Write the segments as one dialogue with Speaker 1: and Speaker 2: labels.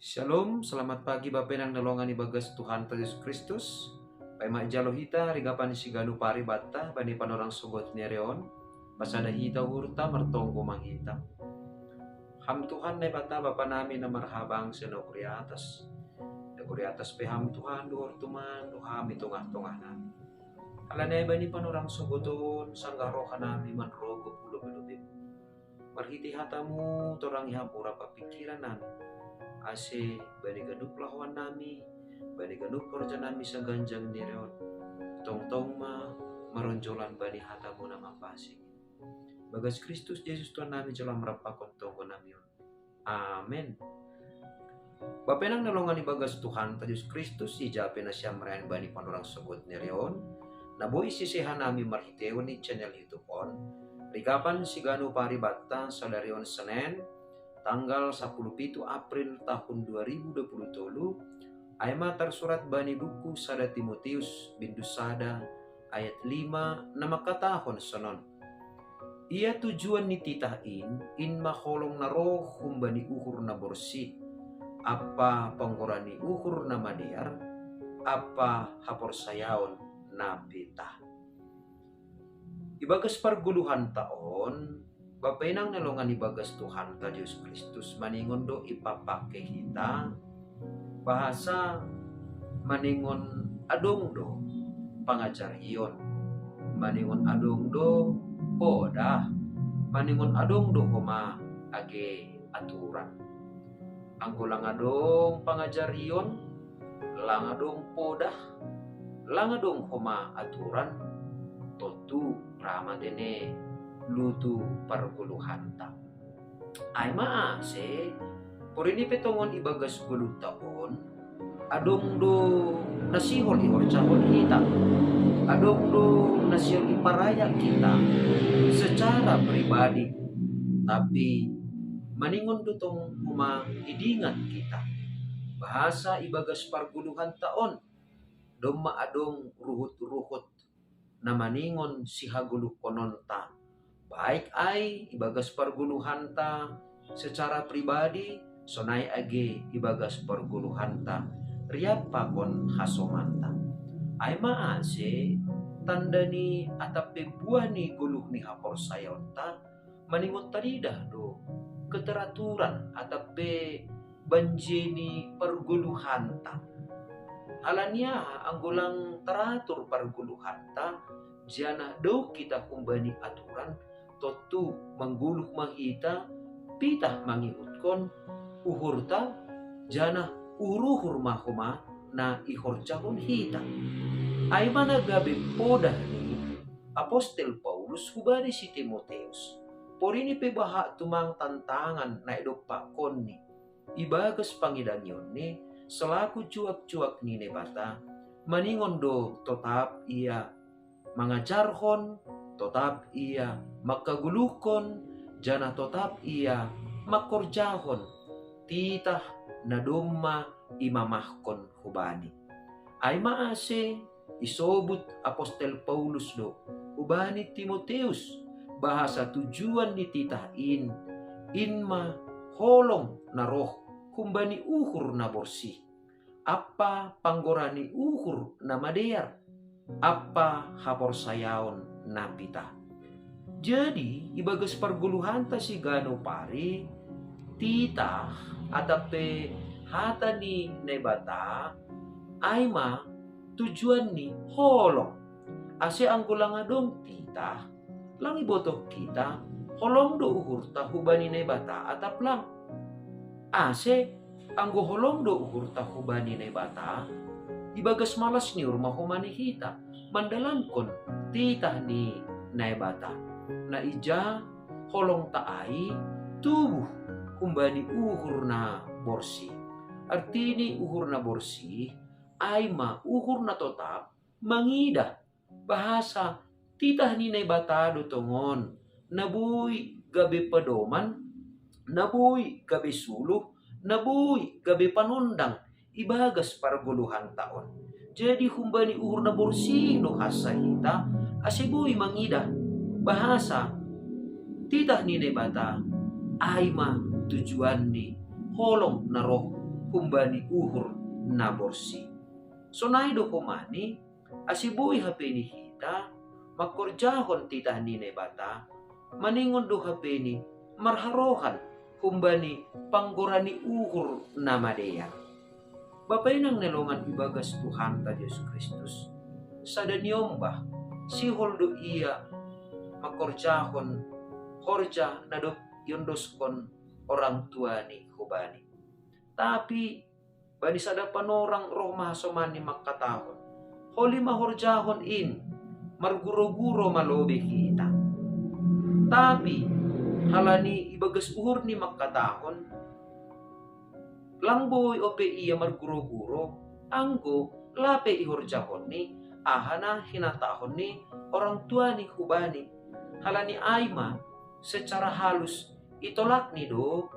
Speaker 1: Shalom, selamat pagi Bapak nang nalongan ibagas Tuhan Yesus Kristus. Paima ijalo hita rigapan siganu pari bata bani panorang sogot nereon. Pasada hita hurta mertonggo manghita. Ham Tuhan ne bata Bapa namin na marhabang senogri atas. Naguri atas peham Tuhan duhor tuman duham itongah-tongah namin. Alanay bani panorang sogoton sanggaroka namin manrogo pulo bilubim. Marhiti hatamu torang ihapura papikiran namin. Ase bani ganup lawan nami, bani ganup korja nami sa ganjang nireon. Tong-tong maronjolan bani hatamu na mapasing. Bagas Kristus Yesus Tuhan nami jalan merapakon tonggo nami. Amen. Bapenang nalongan ni bagas Tuhan Yesus Kristus ijape na siya marayan bani panorang sogot nireon. Naboy sisihan nami marhiteon ni channel YouTube on. Rigapan sigano paribata sa larion Senen tanggal 17 April tahun 2020 ay tersurat bani buku sada Timotius bindu sada ayat 5 na makatahon sonon. Ia tujuan ni titahin in maholong na roh humbani uhur na borsi apa panggorani uhur na madiar apa hapor sayaon na pita. Ibagas parguluhan taon Bapenang nalongan ibagas Tuhan ta Yesus Kristus maningon do ipapake kita bahasa maningon adong do pangajarion maningon adong do poda maningon adong do homa age aturan anggolang adong pangajarion lang adong poda lang adong homa aturan totu rama dene lutu parguluhanta. Ay maase, porini petongon ibagas 10 taon, adong do nasihol ihorcahon kita, adong do nasihol iparaya kita secara pribadi, tapi maningon do tong idingan kita. Bahasa ibagas parguluhan taon, doma adong ruhut-ruhut na maningon si haguluh kononta. Baik ay ibagas parguluhanta secara pribadi, sonay age ibagas parguluhanta riapa kon hasomanta. Ay maase tanda ni atape buah ni guluh ni hapor sayonta maningon tadidah do keteraturan atape banji ni parguluhanta. Alanya anggulang teratur parguluhanta jana do kita kumbani aturan totu mangguluh mahita pitah mangihutkon uhurta jana uruhur mahuma na ihorcahon hita ay managabi podah ni Apostel Paulus hubani si Timoteus porini pebaha tumang tantangan na idopakon ni ibagas pangidangyon ni selaku cuak-cuak ni nebata maningon do tetap ia mangajarhon tetap ia makagulukon jana tetap ia makorjahon titah nadumma imamahkon hubani ay maase isobut Apostel Paulus do hubani Timoteus bahasa tujuan ni titah inma holong na roh kumbani uhur na borsih apa panggorani uhur na madear apa hapor sayaon napita. Jadi ibagas parguluhan ta si gano pari tita atape hata ni nebata ay ma tujuan ni holong ase anggulang adong tita lang ibotok kita holong do uhur ta hubani nebata atap lang ase anggo holong do uhur ta hubani nebata ibagas malas ni rumah humani hita mandalangkon titah ni naibata na ija holong taai tubuh kumbani uhur na borsi artini uhur na borsi ay ma uhur na totap mangida bahasa titah ni naibata do tongon nabuy gabi padoman nabuy gabi suluh nabuy gabi panundang ibagas parguluhan taon. Jadi humbani uhur na borsi no hasahita asibuy mangida bahasa titah ni nebata ay ma tujuan ni holong na roh kumbani uhur na borsi. So naido kumani, asibuhi hapini hita, makorjahon titah nine bata, maningon do hapini, marharohan, kumbani panggurani uhur na madeya. Bapay nang nelongan ibagas Tuhan ta Diyos Kristus, sa daniyomba, si holdo iya, makorjahon, horja na do yundos kon orang tua ni hubani. Tapi, bani sada panorang roh mahasomani makatahon, holi mahorjahon in, marguro-guro malobe kita. Tapi, halani ibagas uhur ni makatahon, langboy ope iya marguro-guro, anggo lape ihorjahon ni, ahana hinatahon ni orang tua ni hubani. Halani aima, secara halus itolak ni do,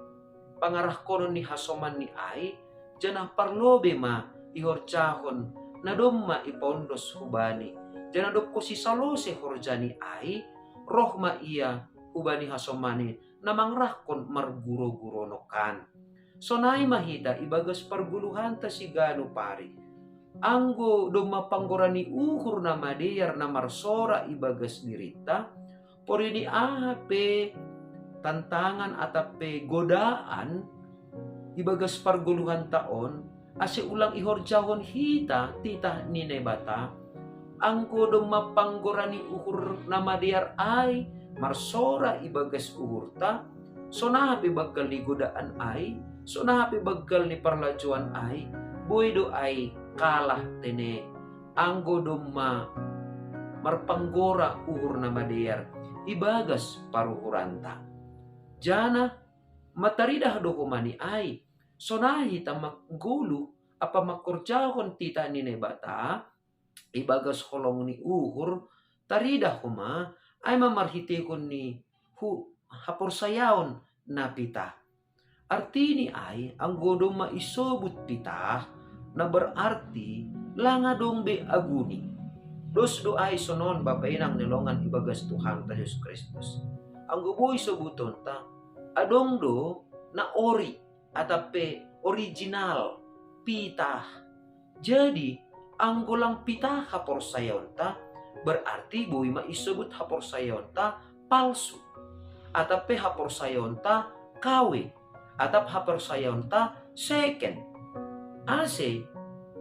Speaker 1: pangarah konon ni hasoman ni ay, janah parlobe ma ihorjahon na domma ipondos hubani. Janah dopko si salose horjani ay, roh ma iya hubani hasomani na mangrakon marguro-guro nokan. So naay mahita ibagas parguluhan ta si gano pari. Anggo domma panggorani uhur na madeyar na marsora ibagas nirita, porini ahape tantangan atape godaan ibagas parguluhan taon ase ulang ihorjahon hita titah nine bata angko domma panggorani uhur na madeyar ay marsora ibagas uhurta so nahape baggal ni godaan ay so nahape baggal ni parlajuan ay buido ay kalah tene anggo domma marpanggora uhur na madeyar ibagas paruhuranta. Jana mataridah do kumani ay sonahi ta maggulu apa makorjahon tita nine bata ibagas holong ni uhur taridah kuma ay mamarhitekon ni hapor sayaon na pita. Artini ay ang godong maisobut pita na berarti langadong be aguni. Dos do ay sonon bapainang nilongan ibagas Tuhan ta Yesus Kristus. Ang guboy sobuton ta adong do na ori atape original pitah. Jadi ang gulang pitah hapor sayon ta berarti buhay maisubut hapor sayon ta palsu. Atape hapor sayon ta kawe. Atap hapor sayon ta second. Ase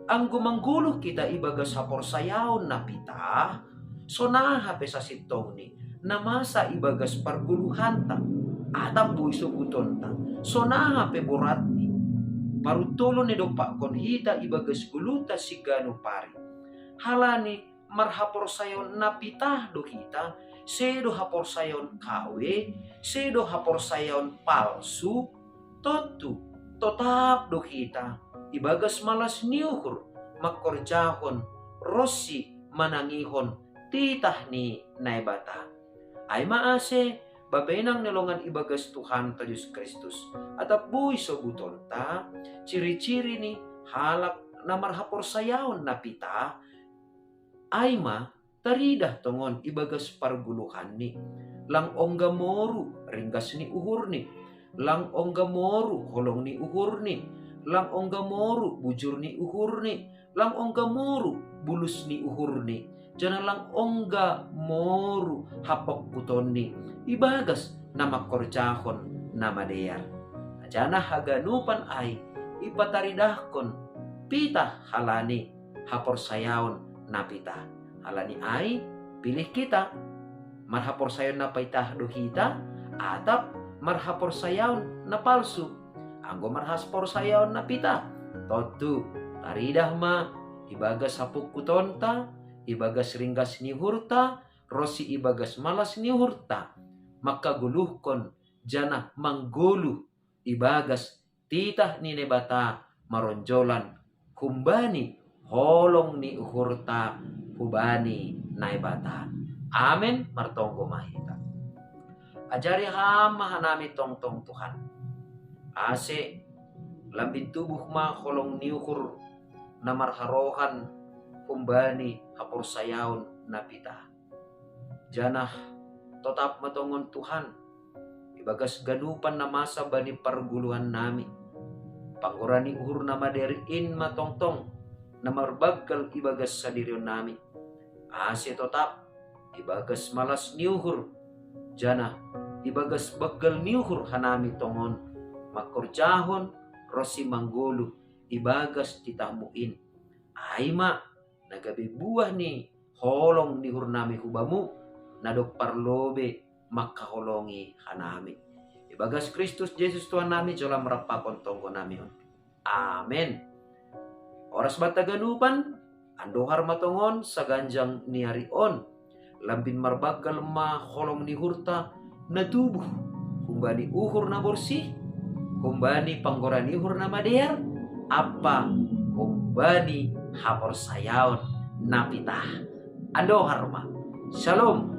Speaker 1: ang gumanggulo kita ibagas hapor sayaon na pita, so nahape sa sitong ni, na masa ibagas parguluhan ta, atap buhay subuton ta, so nahape borat ni, parutulo ni dopa kon hita ibagas guluta si gano pari. Halani marhapor sayon na pita do kita, sedo hapor sayon kawe, sedo hapor sayon palsu, totu, totap do kita, ibagas malas niuhur, makorjahon, rosi manangihon, titah ni naibata. Ay maase, babenang nilongan ibagas Tuhan ta Diyos Kristus. At apuy sobuton ta, ciri-ciri ni halak na marhapor sayaon na pita, ay ma, taridah tongon ibagas parguluhan ni. Lang ongga moru, ringgas ni uhur ni. Lang ongga moru, holong ni uhur ni. Lang ongga moru bujur ni uhur ni, lang ongga moru bulus ni uhur ni, jana lang ongga moru hapok puton ni, ibagas na makorjahon na madeyar. Jana haganupan ay ipataridahkon pita halani hapor sayaon na pita. Halani ay pilih kita marhapor sayaon na paitah do kita atap marhapor sayaon na palsu. Anggo marhaspor sayaon na pita, totu taridah ma ibagas hapuk kutonta, ibagas ringgas ni hurta, rosi ibagas malas ni hurta, maka guluhkon jana manggulu ibagas titah ni nebata maronjolan kumbani holong ni hurta hubani naibata. Amen martonggo mahita. Ajari hama hanami tong-tong Tuhan. Ase lambin tubuh ma kolong niukur na marharohan kumbani hapor sayaon na pita. Janah tetap matongon Tuhan ibagas ganupan na masa bani parguluhan nami. Panggurani uhur nama dari in matongtong na marbagkal ibagas sa dirion nami. Asi tetap ibagas malas niuhur jana ibagas baggal niuhur hanami tongon makurjahon rosi manggulu ibagas titamuin. Ay ma nagabi buah ni holong ni hurnami hubamu nadok parlobe makaholongi hanami. Ibagas Kristus Yesus Tuhan nami jola merapapon tonggo nami. Amen. Oras bataganupan andohar matongon sa ganjang niarion lambin marbagal ma holong ni hurta na tubuh kumbani uhur na borsih kumbani panggorani uhur na mader apa kumbani hapor sayaon napita andohar ma. Shalom.